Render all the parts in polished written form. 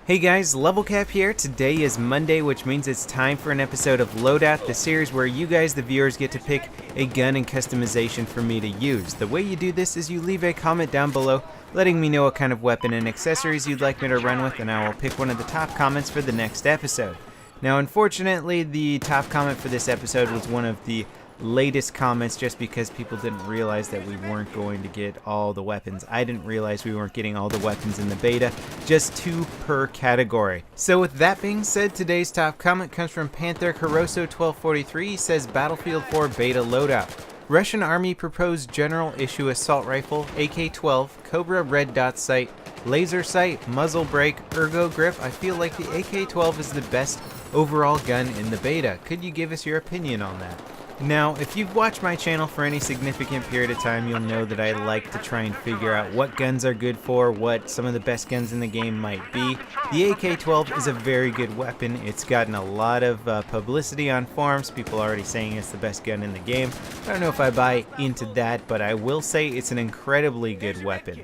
Hey guys, Level Cap here. Today is Monday, which means it's time for an episode of Loadout, the series where you guys, the viewers, get to pick a gun and customization for me to use. The way you do this is you leave a comment down below letting me know what kind of weapon and accessories you'd like me to run with, and I will pick one of the top comments for the next episode. Now, unfortunately, the top comment for this episode was one of the latest comments just because people didn't realize that we weren't going to get all the weapons. I didn't realize we weren't getting all the weapons in the beta, just 2 per category. So with that being said, today's top comment comes from Panther Caroso 1243. He says Battlefield 4 beta loadout. Russian Army proposed general issue assault rifle, AK-12, Cobra red dot sight, laser sight, muzzle brake, ergo grip. I feel like the AK-12 is the best overall gun in the beta. Could you give us your opinion on that? Now, if you've watched my channel for any significant period of time, you'll know that I like to try and figure out what guns are good for, what some of the best guns in the game might be. The AK-12 is a very good weapon. It's gotten a lot of publicity on forums, people already saying it's the best gun in the game. I don't know if I buy into that, but I will say it's an incredibly good weapon.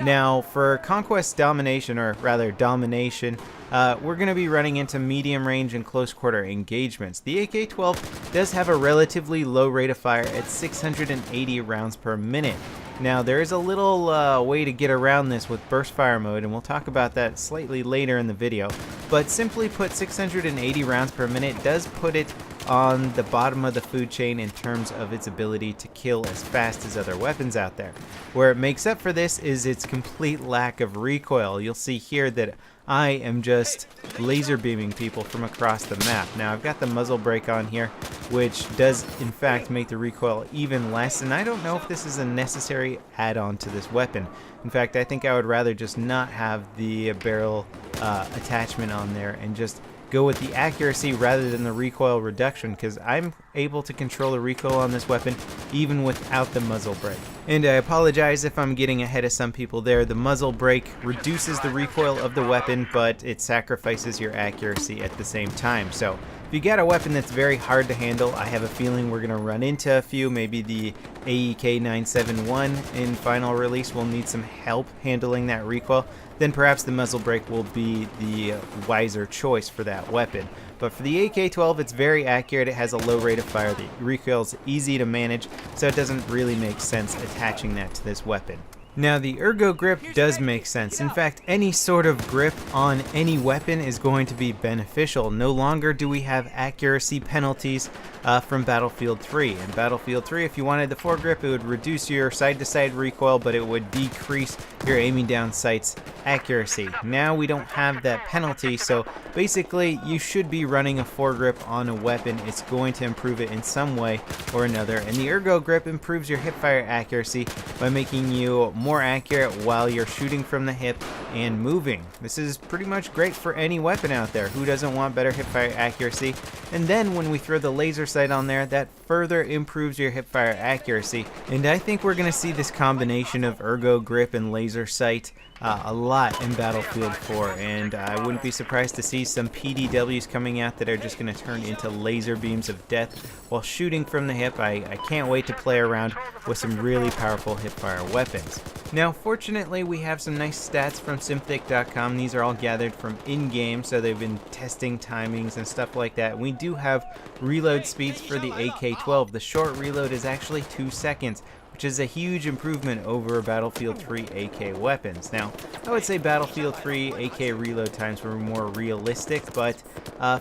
Now, for Conquest Domination, or rather Domination, we're going to be running into medium range and close quarter engagements. The AK-12 does have a relatively low rate of fire at 680 rounds per minute. Now, there is a little way to get around this with burst fire mode, and we'll talk about that slightly later in the video. But simply put, 680 rounds per minute does put it on the bottom of the food chain in terms of its ability to kill as fast as other weapons out there. Where it makes up for this is its complete lack of recoil. You'll see here that I am just laser beaming people from across the map. Now, I've got the muzzle brake on here, which does in fact make the recoil even less, and I don't know if this is a necessary add-on to this weapon. In fact, I think I would rather just not have the barrel attachment on there and just go with the accuracy rather than the recoil reduction, because I'm able to control the recoil on this weapon even without the muzzle brake. And I apologize if I'm getting ahead of some people there. The muzzle brake reduces the recoil of the weapon, but it sacrifices your accuracy at the same time. So if you got a weapon that's very hard to handle, I have a feeling we're going to run into a few. Maybe the AK-971 in final release will need some help handling that recoil. Then perhaps the muzzle brake will be the wiser choice for that weapon. But for the AK-12, it's very accurate. It has a low rate of fire. The recoil is easy to manage, so it doesn't really make sense attaching that to this weapon. Now, the ergo grip does make sense. In fact, any sort of grip on any weapon is going to be beneficial. No longer do we have accuracy penalties from Battlefield 3. In Battlefield 3, if you wanted the foregrip, it would reduce your side-to-side recoil, but it would decrease your aiming down sight's accuracy. Now we don't have that penalty, so basically you should be running a foregrip on a weapon. It's going to improve it in some way or another, and the ergo grip improves your hipfire accuracy by making you more accurate while you're shooting from the hip and moving. This is pretty much great for any weapon out there. Who doesn't want better hipfire accuracy? And then when we throw the laser sight on there, that further improves your hipfire accuracy. And I think we're going to see this combination of ergo grip and laser sight a lot in Battlefield 4, and I wouldn't be surprised to see some PDWs coming out that are just going to turn into laser beams of death while shooting from the hip. I can't wait to play around with some really powerful hipfire weapons. Now, fortunately, we have some nice stats from Simthic.com. These are all gathered from in-game, so they've been testing timings and stuff like that. We do have reload speeds for the AK-12. The short reload is actually 2 seconds, which is a huge improvement over Battlefield 3 AK weapons. Now, I would say Battlefield 3 AK reload times were more realistic, but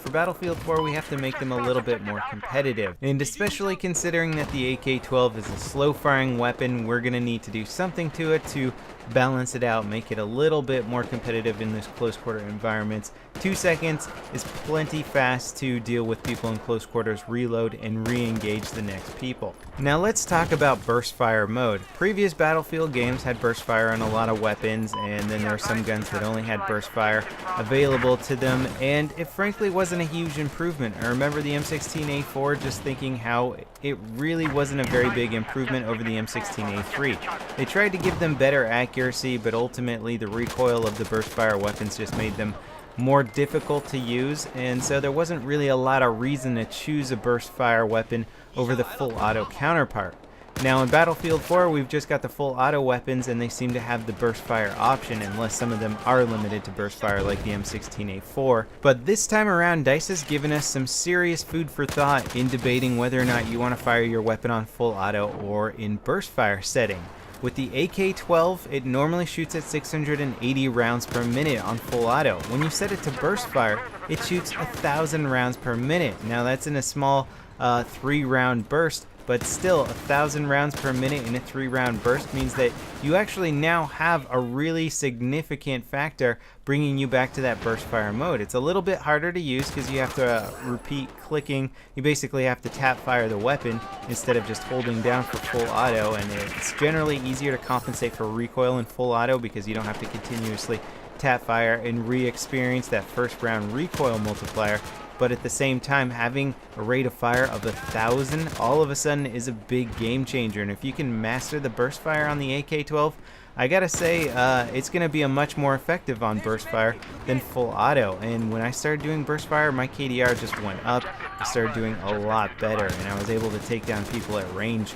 for Battlefield 4 we have to make them a little bit more competitive. And especially considering that the AK-12 is a slow-firing weapon, we're going to need to do something to it to balance it out, make it a little bit more competitive in this close quarter environments. 2 seconds is plenty fast to deal with people in close quarters, reload, and re-engage the next people. Now let's talk about burst fire mode. Previous Battlefield games had burst fire on a lot of weapons, and then there were some guns that only had burst fire available to them, and it frankly wasn't a huge improvement. I remember the M16A4 just thinking how it really wasn't a very big improvement over the M16A3. They tried to give them better accuracy, but ultimately the recoil of the burst fire weapons just made them more difficult to use, and so there wasn't really a lot of reason to choose a burst fire weapon over the full auto counterpart. Now in Battlefield 4, we've just got the full auto weapons, and they seem to have the burst fire option, unless some of them are limited to burst fire like the M16A4. But this time around, DICE has given us some serious food for thought in debating whether or not you want to fire your weapon on full auto or in burst fire setting. With the AK-12, it normally shoots at 680 rounds per minute on full auto. When you set it to burst fire, it shoots 1,000 rounds per minute. Now that's in a small 3-round burst, but still 1,000 rounds per minute in a 3-round burst means that you actually now have a really significant factor bringing you back to that burst fire mode. It's a little bit harder to use because you have to repeat clicking. You basically have to tap fire the weapon instead of just holding down for full auto, and it's generally easier to compensate for recoil in full auto because you don't have to continuously tap fire and re-experience that first round recoil multiplier. But at the same time, having a rate of fire of 1,000 all of a sudden is a big game changer. And if you can master the burst fire on the AK-12, I gotta say, it's gonna be a much more effective on burst fire than full auto. And when I started doing burst fire, my KDR just went up. I started doing a lot better, and I was able to take down people at range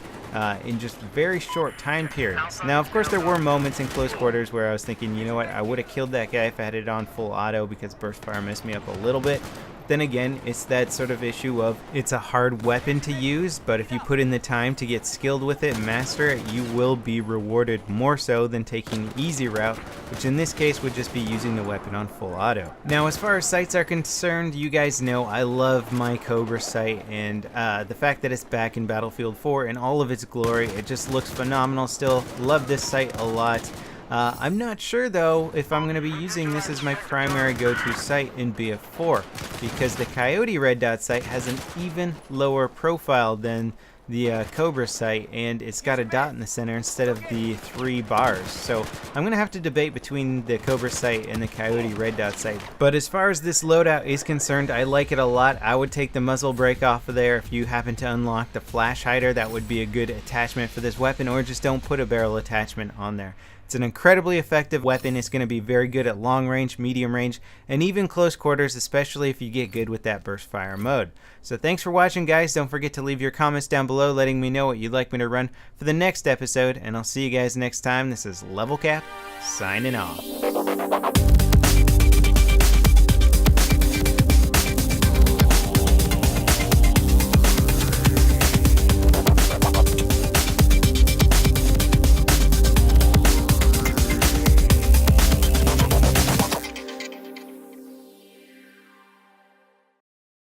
in just very short time periods. Now, of course, there were moments in close quarters where I was thinking, you know what, I would have killed that guy if I had it on full auto because burst fire messed me up a little bit. Then again, it's that sort of issue of it's a hard weapon to use, but if you put in the time to get skilled with it and master it, you will be rewarded more so than taking the easy route, which in this case would just be using the weapon on full auto. Now, as far as sights are concerned, you guys know I love my Cobra sight, and the fact that it's back in Battlefield 4 in all of its glory, it just looks phenomenal still. Love this sight a lot. I'm not sure though if I'm going to be using this as my primary go-to sight in BF4, because the Coyote red dot sight has an even lower profile than the Cobra sight, and it's got a dot in the center instead of the 3 bars. So I'm going to have to debate between the Cobra sight and the Coyote red dot sight. But as far as this loadout is concerned, I like it a lot. I would take the muzzle brake off of there. If you happen to unlock the flash hider, that would be a good attachment for this weapon, or just don't put a barrel attachment on there. It's an incredibly effective weapon. It's going to be very good at long range, medium range, and even close quarters, especially if you get good with that burst fire mode. So thanks for watching, guys. Don't forget to leave your comments down below letting me know what you'd like me to run for the next episode, and I'll see you guys next time. This is Level Cap, signing off.